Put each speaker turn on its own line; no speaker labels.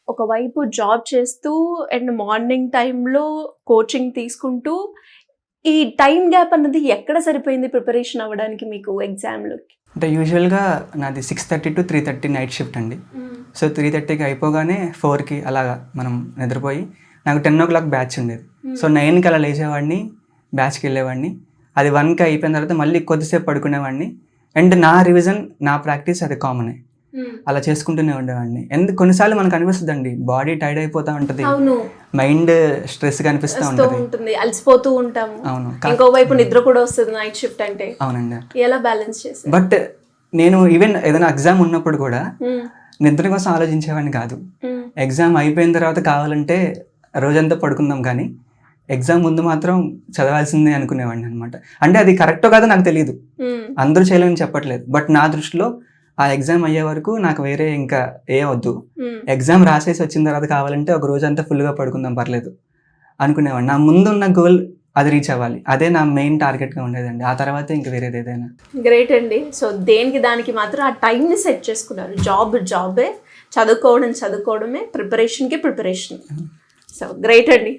ఒకవైపు జాబ్ చేస్తూ and morning టైంలో కోచింగ్ తీసుకుంటూ ఈ టైం గ్యాప్ అన్నది ఎక్కడ సరిపోయింది ప్రిపరేషన్ అవ్వడానికి మీకు ఎగ్జామ్లోకి?
అంటే యూజువల్గా నాది 6:30 to 3:30 నైట్ షిఫ్ట్ అండి. సో 3:30కి అయిపోగానే 4కి అలాగా మనం నిద్రపోయి, నాకు 10 o'clock బ్యాచ్ ఉండేది. సో 9కి అలా లేచేవాడిని, బ్యాచ్కి వెళ్ళేవాడిని. అది 1కి అయిపోయిన తర్వాత మళ్ళీ కొద్దిసేపు పడుకునేవాడిని. అండ్ నా రివిజన్, నా ప్రాక్టీస్ అది కామనే, అలా చేసుకుంటూనే ఉండేవాడిని. కొన్నిసార్లు మనకు అనిపిస్తుందండి, బాడీ టైర్డ్ అయిపోతూ ఉంటుంది, మైండ్ స్ట్రెస్గా అనిపిస్తూ ఉంటుంది,
అలసిపోతూ ఉంటాము.
అవును,
ఇంకోవైపు నిద్ర కూడా వస్తుంది నైట్ షిఫ్ట్ అంటే.
అవునండి.
ఎలా బ్యాలెన్స్ చేసి?
బట్ నేను ఈవెన్ ఏదైనా ఎగ్జామ్ ఉన్నప్పుడు కూడా నిద్ర కోసం ఆలోచించేవాడిని కాదు. ఎగ్జామ్ అయిపోయిన తర్వాత కావాలంటే రోజంతా పడుకుందాం, కానీ ఎగ్జామ్ ముందు మాత్రం చదవాల్సిందే అనుకునేవాడిని అనమాట. అంటే అది కరెక్టో కాదో నాకు తెలియదు, అందరూ చేయలేని చెప్పట్లేదు, బట్ నా దృష్టిలో ఆ ఎగ్జామ్ అయ్యే వరకు నాకు వేరే ఇంకా వద్దు. ఎగ్జామ్ రాసేసి వచ్చిన తర్వాత కావాలంటే ఒక రోజంతా ఫుల్గా పడుకుందాం, పర్లేదు అనుకునేవాడిని. నా ముందున్న గోల్ అది రీచ్ అవ్వాలి, అదే నా మెయిన్ టార్గెట్గా ఉండేదండి. ఆ తర్వాత ఇంకా వేరేది ఏదైనా.
గ్రేట్ అండి. సో దేనికి దానికి మాత్రం ఆ టైంని సెట్ చేసుకున్నారు. జాబే, చదువుకోవడమే, ప్రిపరేషన్. సో గ్రేట్ అండి.